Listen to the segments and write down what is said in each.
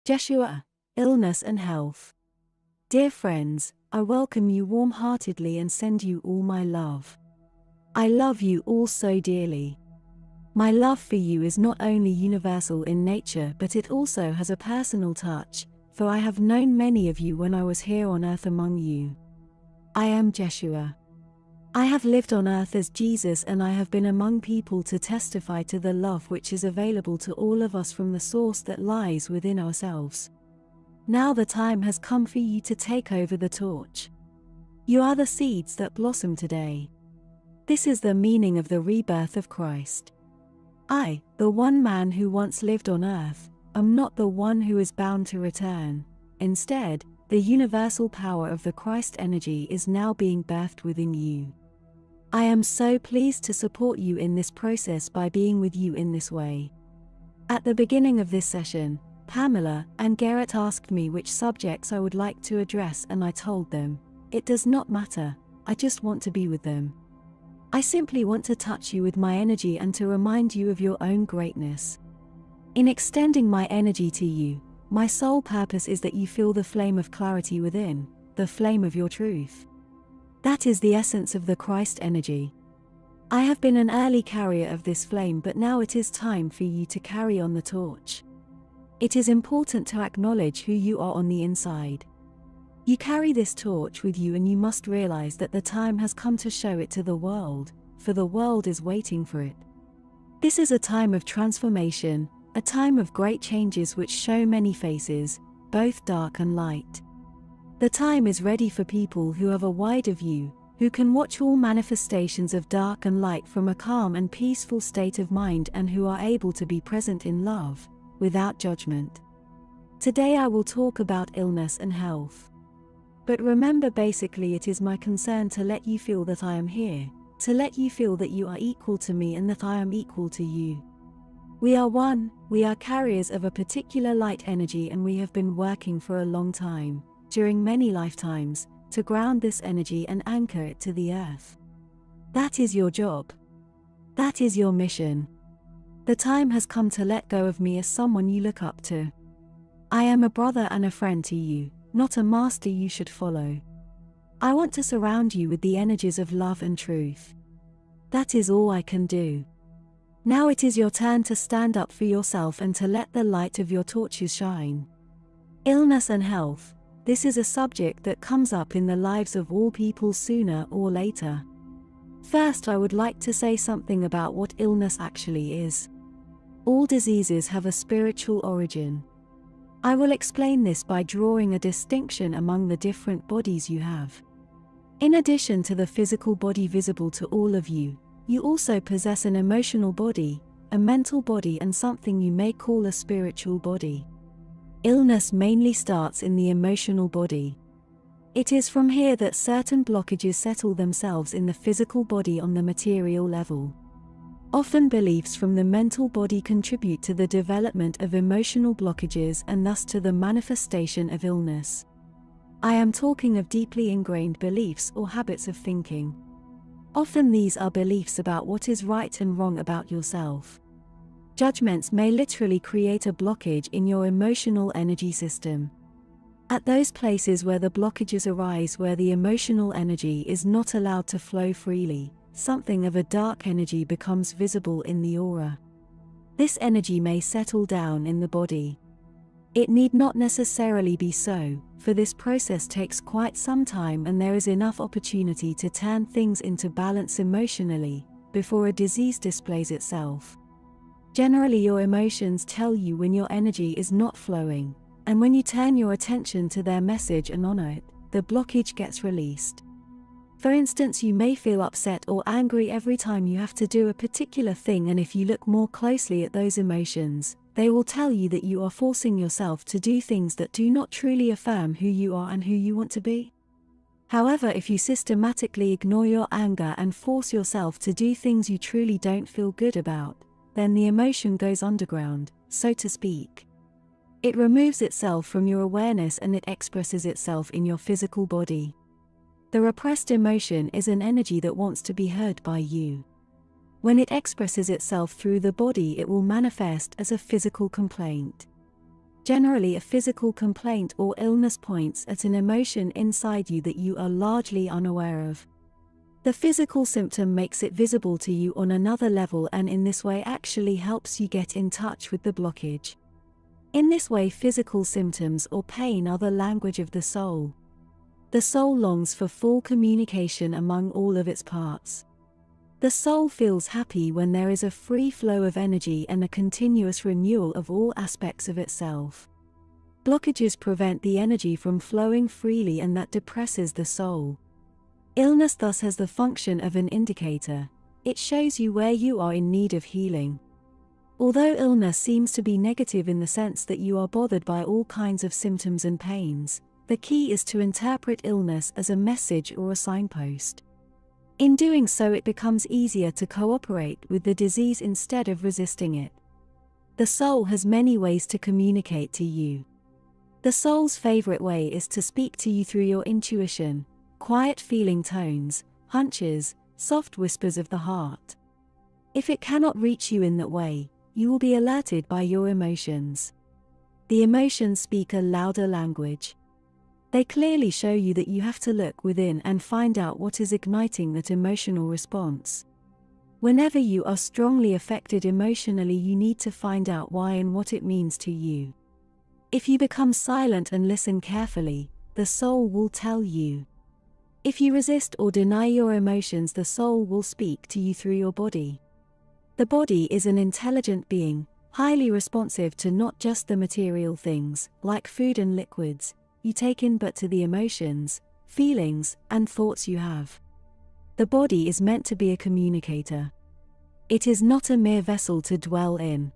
Jeshua, illness and health. Dear friends, I welcome you warm-heartedly and send you all my love. I love you all so dearly. My love for you is not only universal in nature, but it also has a personal touch, for I have known many of you when I was here on earth among you. I am Jeshua. I have lived on earth as Jesus, and I have been among people to testify to the love which is available to all of us from the source that lies within ourselves. Now the time has come for you to take over the torch. You are the seeds that blossom today. This is the meaning of the rebirth of Christ. I, the one man who once lived on earth, am not the one who is bound to return. Instead, the universal power of the Christ energy is now being birthed within you. I am so pleased to support you in this process by being with you in this way. At the beginning of this session, Pamela and Garrett asked me which subjects I would like to address, and I told them, it does not matter, I just want to be with them. I simply want to touch you with my energy and to remind you of your own greatness. In extending my energy to you, my sole purpose is that you feel the flame of clarity within, the flame of your truth. That is the essence of the Christ energy. I have been an early carrier of this flame, but now it is time for you to carry on the torch. It is important to acknowledge who you are on the inside. You carry this torch with you, and you must realize that the time has come to show it to the world, for the world is waiting for it. This is a time of transformation, a time of great changes which show many faces, both dark and light. The time is ready for people who have a wider view, who can watch all manifestations of dark and light from a calm and peaceful state of mind, and who are able to be present in love, without judgment. Today I will talk about illness and health. But remember, basically it is my concern to let you feel that I am here, to let you feel that you are equal to me and that I am equal to you. We are one, we are carriers of a particular light energy, and we have been working for a long time, during many lifetimes, to ground this energy and anchor it to the earth. That is your job. That is your mission. The time has come to let go of me as someone you look up to. I am a brother and a friend to you, not a master you should follow. I want to surround you with the energies of love and truth. That is all I can do. Now it is your turn to stand up for yourself and to let the light of your torches shine. Illness and health. This is a subject that comes up in the lives of all people sooner or later. First, I would like to say something about what illness actually is. All diseases have a spiritual origin. I will explain this by drawing a distinction among the different bodies you have. In addition to the physical body visible to all of you, you also possess an emotional body, a mental body, and something you may call a spiritual body. Illness mainly starts in the emotional body. It is from here that certain blockages settle themselves in the physical body on the material level. Often beliefs from the mental body contribute to the development of emotional blockages and thus to the manifestation of illness. I am talking of deeply ingrained beliefs or habits of thinking. Often these are beliefs about what is right and wrong about yourself. Judgments may literally create a blockage in your emotional energy system. At those places where the blockages arise, where the emotional energy is not allowed to flow freely, something of a dark energy becomes visible in the aura. This energy may settle down in the body. It need not necessarily be so, for this process takes quite some time, and there is enough opportunity to turn things into balance emotionally, before a disease displays itself. Generally, your emotions tell you when your energy is not flowing, and when you turn your attention to their message and honor it, the blockage gets released. For instance, you may feel upset or angry every time you have to do a particular thing, and if you look more closely at those emotions, they will tell you that you are forcing yourself to do things that do not truly affirm who you are and who you want to be. However, if you systematically ignore your anger and force yourself to do things you truly don't feel good about, then the emotion goes underground, so to speak. It removes itself from your awareness and it expresses itself in your physical body. The repressed emotion is an energy that wants to be heard by you. When it expresses itself through the body, it will manifest as a physical complaint. Generally, a physical complaint or illness points at an emotion inside you that you are largely unaware of. The physical symptom makes it visible to you on another level, and in this way actually helps you get in touch with the blockage. In this way, physical symptoms or pain are the language of the soul. The soul longs for full communication among all of its parts. The soul feels happy when there is a free flow of energy and a continuous renewal of all aspects of itself. Blockages prevent the energy from flowing freely, and that depresses the soul. Illness thus has the function of an indicator. It shows you where you are in need of healing. Although illness seems to be negative in the sense that you are bothered by all kinds of symptoms and pains, the key is to interpret illness as a message or a signpost. In doing so, it becomes easier to cooperate with the disease instead of resisting it. The soul has many ways to communicate to you. The soul's favorite way is to speak to you through your intuition, quiet feeling tones, hunches, soft whispers of the heart. If it cannot reach you in that way, you will be alerted by your emotions. The emotions speak a louder language. They clearly show you that you have to look within and find out what is igniting that emotional response. Whenever you are strongly affected emotionally, you need to find out why and what it means to you. If you become silent and listen carefully, the soul will tell you. If you resist or deny your emotions, the soul will speak to you through your body. The body is an intelligent being, highly responsive to not just the material things, like food and liquids, you take in, but to the emotions, feelings, and thoughts you have. The body is meant to be a communicator. It is not a mere vessel to dwell in.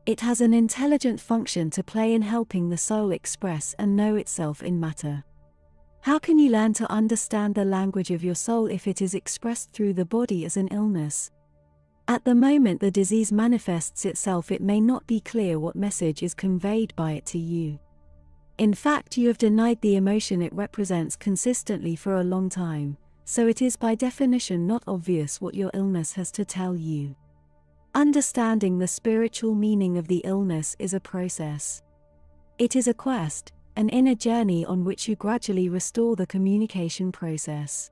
It has an intelligent function to play in helping the soul express and know itself in matter. How can you learn to understand the language of your soul if it is expressed through the body as an illness? At the moment the disease manifests itself, it may not be clear what message is conveyed by it to you. In fact, you have denied the emotion it represents consistently for a long time, so it is by definition not obvious what your illness has to tell you. Understanding the spiritual meaning of the illness is a process. It is a quest, an inner journey on which you gradually restore the communication process.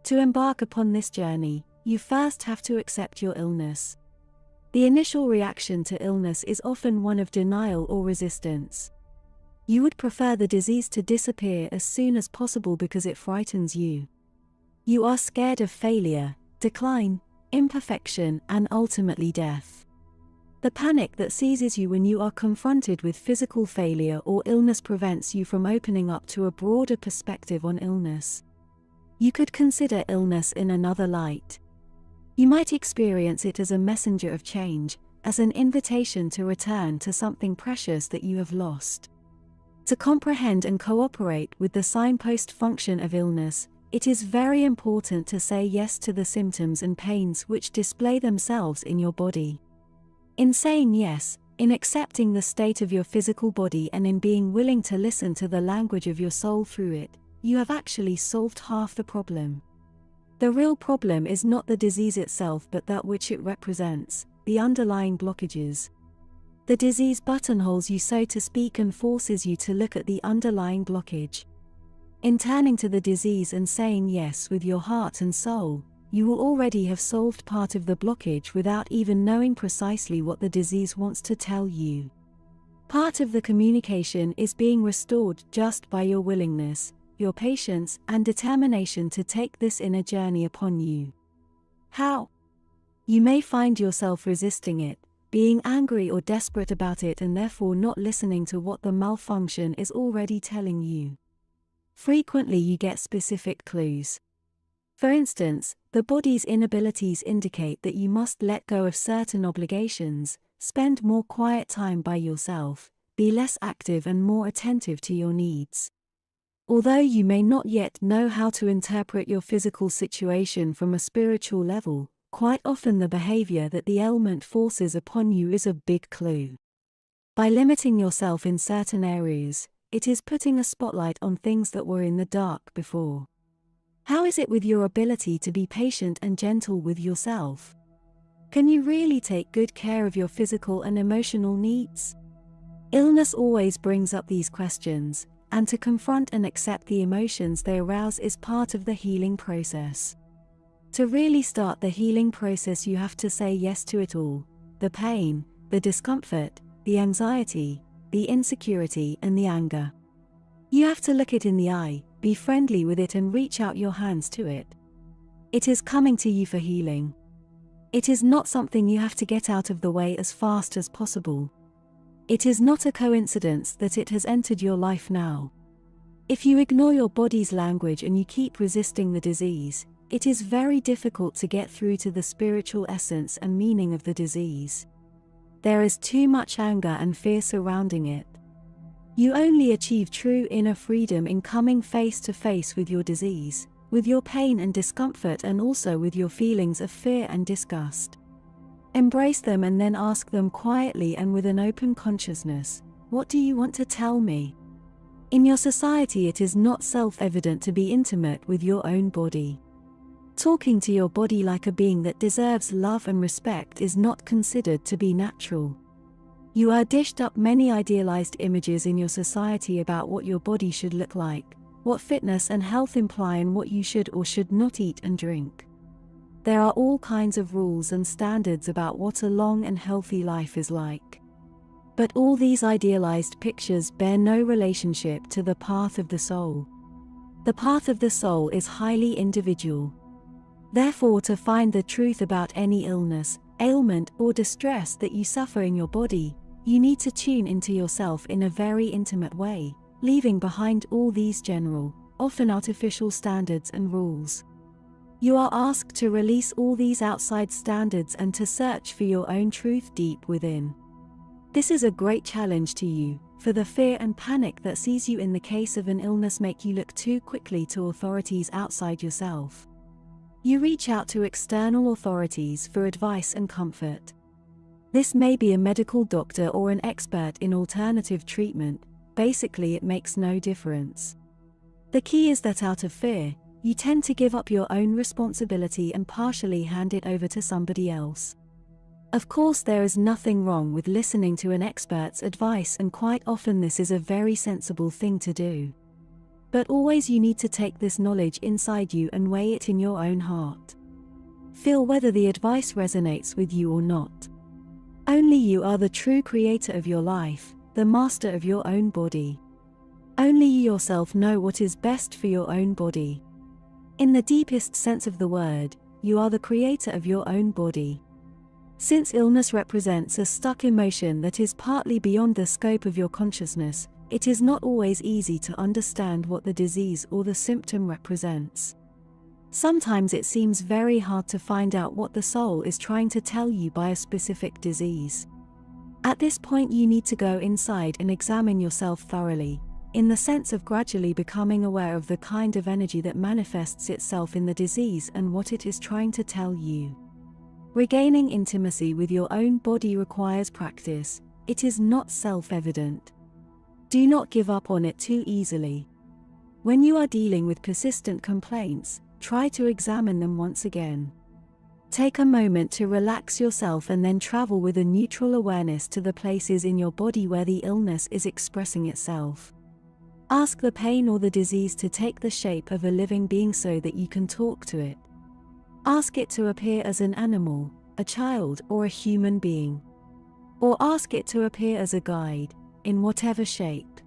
To embark upon this journey, you first have to accept your illness. The initial reaction to illness is often one of denial or resistance. You would prefer the disease to disappear as soon as possible because it frightens you. You are scared of failure, decline, imperfection, and ultimately death. The panic that seizes you when you are confronted with physical failure or illness prevents you from opening up to a broader perspective on illness. You could consider illness in another light. You might experience it as a messenger of change, as an invitation to return to something precious that you have lost. To comprehend and cooperate with the signpost function of illness, it is very important to say yes to the symptoms and pains which display themselves in your body. In saying yes, in accepting the state of your physical body, and in being willing to listen to the language of your soul through it, you have actually solved half the problem. The real problem is not the disease itself but that which it represents, the underlying blockages. The disease buttonholes you, so to speak, and forces you to look at the underlying blockage. In turning to the disease and saying yes with your heart and soul, you will already have solved part of the blockage without even knowing precisely what the disease wants to tell you. Part of the communication is being restored just by your willingness, your patience, and determination to take this inner journey upon you. How? You may find yourself resisting it, being angry or desperate about it, and therefore not listening to what the malfunction is already telling you. Frequently you get specific clues. For instance, the body's inabilities indicate that you must let go of certain obligations, spend more quiet time by yourself, be less active and more attentive to your needs. Although you may not yet know how to interpret your physical situation from a spiritual level, quite often the behavior that the ailment forces upon you is a big clue. By limiting yourself in certain areas, it is putting a spotlight on things that were in the dark before. How is it with your ability to be patient and gentle with yourself? Can you really take good care of your physical and emotional needs? Illness always brings up these questions, and to confront and accept the emotions they arouse is part of the healing process. To really start the healing process, you have to say yes to it all: the pain, the discomfort, the anxiety, the insecurity, and the anger. You have to look it in the eye, be friendly with it, and reach out your hands to it. It is coming to you for healing. It is not something you have to get out of the way as fast as possible. It is not a coincidence that it has entered your life now. If you ignore your body's language and you keep resisting the disease, it is very difficult to get through to the spiritual essence and meaning of the disease. There is too much anger and fear surrounding it. You only achieve true inner freedom in coming face to face with your disease, with your pain and discomfort, and also with your feelings of fear and disgust. Embrace them and then ask them quietly and with an open consciousness, "What do you want to tell me?" In your society, it is not self-evident to be intimate with your own body. Talking to your body like a being that deserves love and respect is not considered to be natural. You are dished up many idealized images in your society about what your body should look like, what fitness and health imply, and what you should or should not eat and drink. There are all kinds of rules and standards about what a long and healthy life is like. But all these idealized pictures bear no relationship to the path of the soul. The path of the soul is highly individual. Therefore, to find the truth about any illness, ailment, or distress that you suffer in your body, you need to tune into yourself in a very intimate way, leaving behind all these general, often artificial standards and rules. You are asked to release all these outside standards and to search for your own truth deep within. This is a great challenge to you, for the fear and panic that seize you in the case of an illness make you look too quickly to authorities outside yourself. You reach out to external authorities for advice and comfort. This may be a medical doctor or an expert in alternative treatment. Basically, it makes no difference. The key is that out of fear, you tend to give up your own responsibility and partially hand it over to somebody else. Of course, there is nothing wrong with listening to an expert's advice, and quite often this is a very sensible thing to do. But always you need to take this knowledge inside you and weigh it in your own heart. Feel whether the advice resonates with you or not. Only you are the true creator of your life, the master of your own body. Only you yourself know what is best for your own body. In the deepest sense of the word, you are the creator of your own body. Since illness represents a stuck emotion that is partly beyond the scope of your consciousness, it is not always easy to understand what the disease or the symptom represents. Sometimes it seems very hard to find out what the soul is trying to tell you by a specific disease. At this point, you need to go inside and examine yourself thoroughly, in the sense of gradually becoming aware of the kind of energy that manifests itself in the disease and what it is trying to tell you. Regaining intimacy with your own body requires practice. It is not self-evident. Do not give up on it too easily. When you are dealing with persistent complaints, try to examine them once again. Take a moment to relax yourself and then travel with a neutral awareness to the places in your body where the illness is expressing itself. Ask the pain or the disease to take the shape of a living being so that you can talk to it. Ask it to appear as an animal, a child, or a human being. Or ask it to appear as a guide, in whatever shape.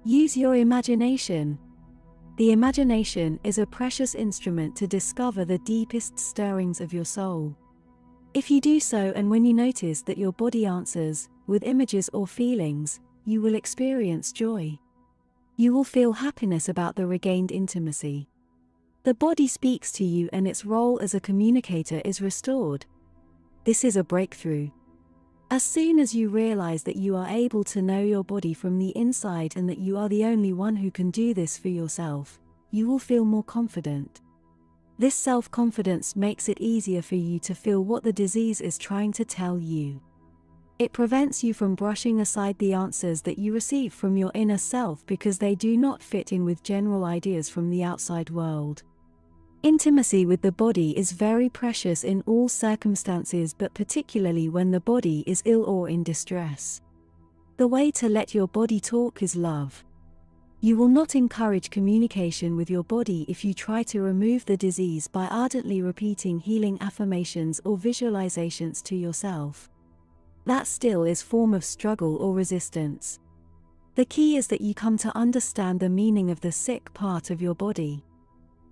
Use your imagination. The imagination is a precious instrument to discover the deepest stirrings of your soul. If you do so, and when you notice that your body answers, with images or feelings, you will experience joy. You will feel happiness about the regained intimacy. The body speaks to you and its role as a communicator is restored. This is a breakthrough. As soon as you realize that you are able to know your body from the inside and that you are the only one who can do this for yourself, you will feel more confident. This self-confidence makes it easier for you to feel what the disease is trying to tell you. It prevents you from brushing aside the answers that you receive from your inner self because they do not fit in with general ideas from the outside world. Intimacy with the body is very precious in all circumstances, but particularly when the body is ill or in distress. The way to let your body talk is love. You will not encourage communication with your body if you try to remove the disease by ardently repeating healing affirmations or visualizations to yourself. That still is form of struggle or resistance. The key is that you come to understand the meaning of the sick part of your body.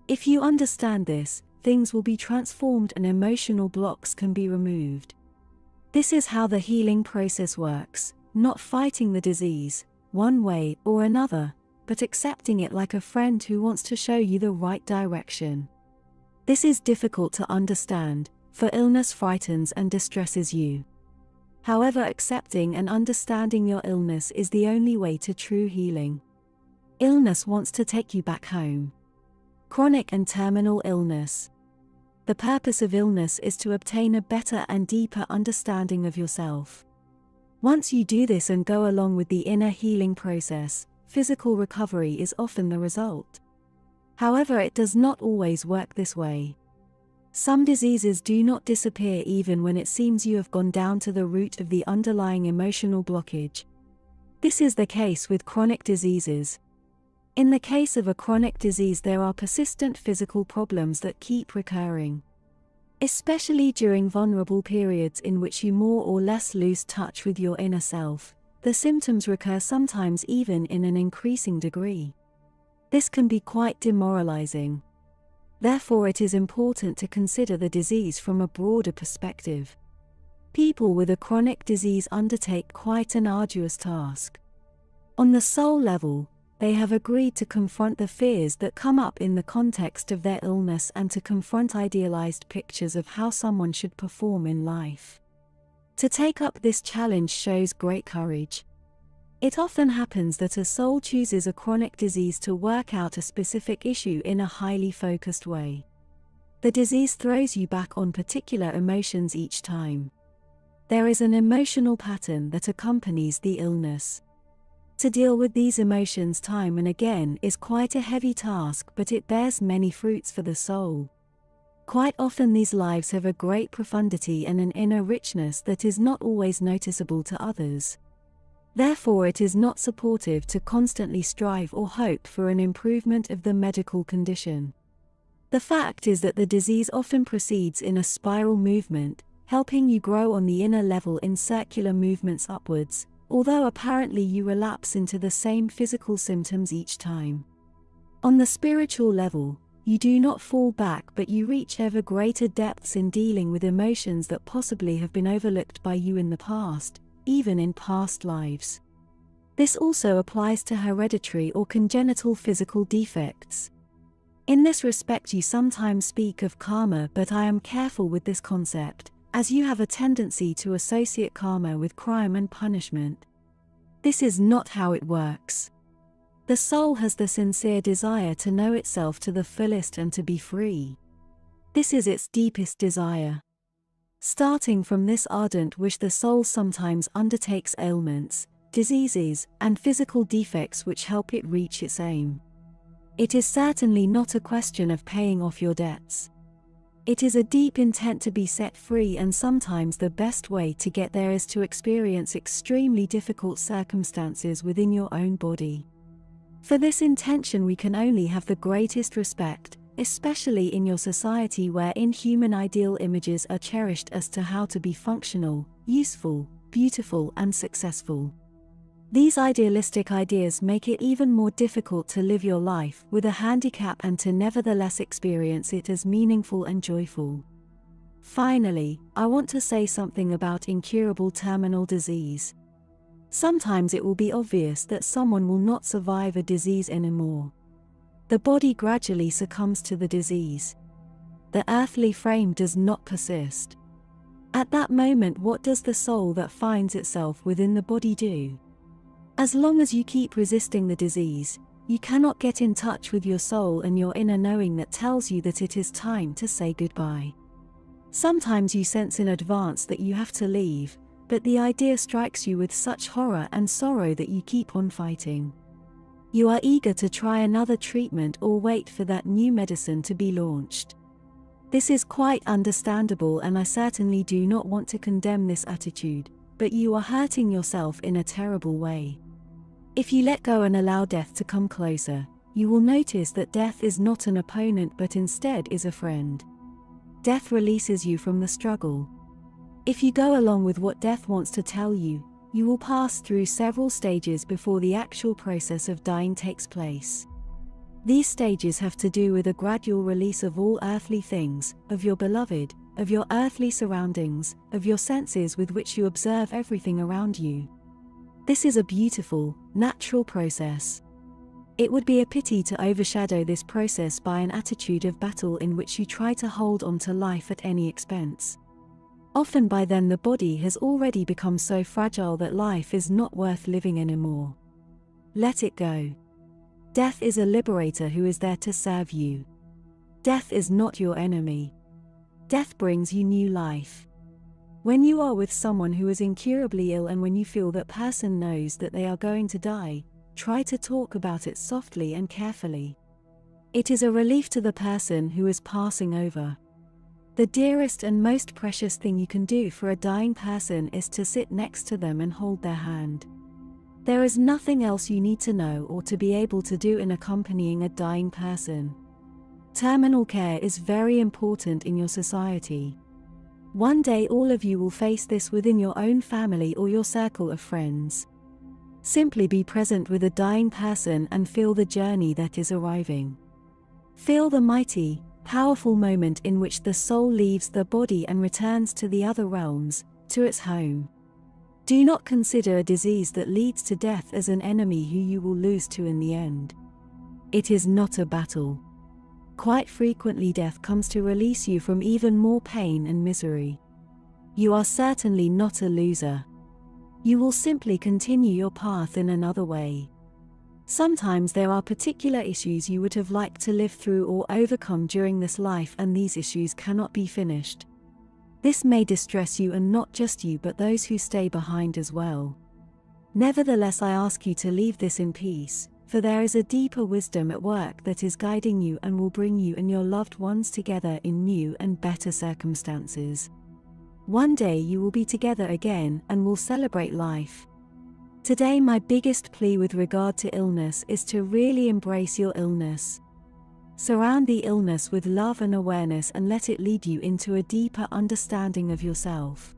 If you understand this, things will be transformed and emotional blocks can be removed. This is how the healing process works, not fighting the disease, one way or another, but accepting it like a friend who wants to show you the right direction. This is difficult to understand, for illness frightens and distresses you. However, accepting and understanding your illness is the only way to true healing. Illness wants to take you back home. Chronic and terminal illness. The purpose of illness is to obtain a better and deeper understanding of yourself. Once you do this and go along with the inner healing process, physical recovery is often the result. However, it does not always work this way. Some diseases do not disappear even when it seems you have gone down to the root of the underlying emotional blockage. This is the case with chronic diseases. In the case of a chronic disease, there are persistent physical problems that keep recurring. Especially during vulnerable periods in which you more or less lose touch with your inner self, the symptoms recur sometimes even in an increasing degree. This can be quite demoralizing. Therefore, it is important to consider the disease from a broader perspective. People with a chronic disease undertake quite an arduous task. On the soul level, they have agreed to confront the fears that come up in the context of their illness and to confront idealized pictures of how someone should perform in life. To take up this challenge shows great courage. It often happens that a soul chooses a chronic disease to work out a specific issue in a highly focused way. The disease throws you back on particular emotions each time. There is an emotional pattern that accompanies the illness. To deal with these emotions time and again is quite a heavy task, but it bears many fruits for the soul. Quite often these lives have a great profundity and an inner richness that is not always noticeable to others. Therefore, it is not supportive to constantly strive or hope for an improvement of the medical condition. The fact is that the disease often proceeds in a spiral movement, helping you grow on the inner level in circular movements upwards, although apparently you relapse into the same physical symptoms each time. On the spiritual level, you do not fall back, but you reach ever greater depths in dealing with emotions that possibly have been overlooked by you in the past, even in past lives. This also applies to hereditary or congenital physical defects. In this respect, you sometimes speak of karma, but I am careful with this concept, as you have a tendency to associate karma with crime and punishment. This is not how it works. The soul has the sincere desire to know itself to the fullest and to be free. This is its deepest desire. Starting from this ardent wish, the soul sometimes undertakes ailments, diseases, and physical defects which help it reach its aim. It is certainly not a question of paying off your debts. It is a deep intent to be set free, and sometimes the best way to get there is to experience extremely difficult circumstances within your own body. For this intention we can only have the greatest respect, especially in your society where inhuman ideal images are cherished as to how to be functional, useful, beautiful, and successful. These idealistic ideas make it even more difficult to live your life with a handicap and to nevertheless experience it as meaningful and joyful. Finally, I want to say something about incurable terminal disease. Sometimes it will be obvious that someone will not survive a disease anymore. The body gradually succumbs to the disease. The earthly frame does not persist. At that moment, what does the soul that finds itself within the body do? As long as you keep resisting the disease, you cannot get in touch with your soul and your inner knowing that tells you that it is time to say goodbye. Sometimes you sense in advance that you have to leave, but the idea strikes you with such horror and sorrow that you keep on fighting. You are eager to try another treatment or wait for that new medicine to be launched. This is quite understandable, and I certainly do not want to condemn this attitude, but you are hurting yourself in a terrible way. If you let go and allow death to come closer, you will notice that death is not an opponent but instead is a friend. Death releases you from the struggle. If you go along with what death wants to tell you, you will pass through several stages before the actual process of dying takes place. These stages have to do with a gradual release of all earthly things, of your beloved, of your earthly surroundings, of your senses with which you observe everything around you. This is a beautiful, natural process. It would be a pity to overshadow this process by an attitude of battle in which you try to hold on to life at any expense. Often by then the body has already become so fragile that life is not worth living anymore. Let it go. Death is a liberator who is there to serve you. Death is not your enemy. Death brings you new life. When you are with someone who is incurably ill and when you feel that person knows that they are going to die, try to talk about it softly and carefully. It is a relief to the person who is passing over. The dearest and most precious thing you can do for a dying person is to sit next to them and hold their hand. There is nothing else you need to know or to be able to do in accompanying a dying person. Terminal care is very important in your society. One day all of you will face this within your own family or your circle of friends. Simply be present with a dying person and feel the journey that is arriving. Feel the mighty, powerful moment in which the soul leaves the body and returns to the other realms, to its home. Do not consider a disease that leads to death as an enemy who you will lose to in the end. It is not a battle. Quite frequently death comes to release you from even more pain and misery. You are certainly not a loser. You will simply continue your path in another way. Sometimes there are particular issues you would have liked to live through or overcome during this life and these issues cannot be finished. This may distress you and not just you but those who stay behind as well. Nevertheless, I ask you to leave this in peace, for there is a deeper wisdom at work that is guiding you and will bring you and your loved ones together in new and better circumstances. One day you will be together again and will celebrate life. Today my biggest plea with regard to illness is to really embrace your illness. Surround the illness with love and awareness and let it lead you into a deeper understanding of yourself.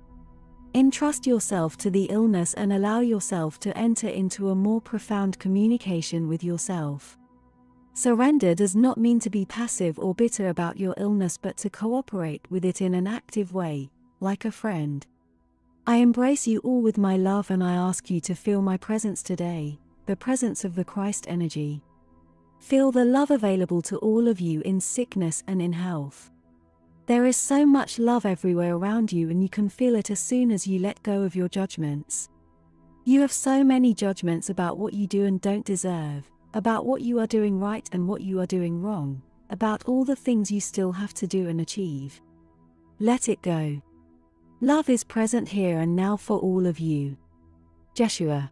Entrust yourself to the illness and allow yourself to enter into a more profound communication with yourself. Surrender does not mean to be passive or bitter about your illness but to cooperate with it in an active way, like a friend. I embrace you all with my love and I ask you to feel my presence today, the presence of the Christ energy. Feel the love available to all of you in sickness and in health. There is so much love everywhere around you and you can feel it as soon as you let go of your judgments. You have so many judgments about what you do and don't deserve, about what you are doing right and what you are doing wrong, about all the things you still have to do and achieve. Let it go. Love is present here and now for all of you. Jeshua.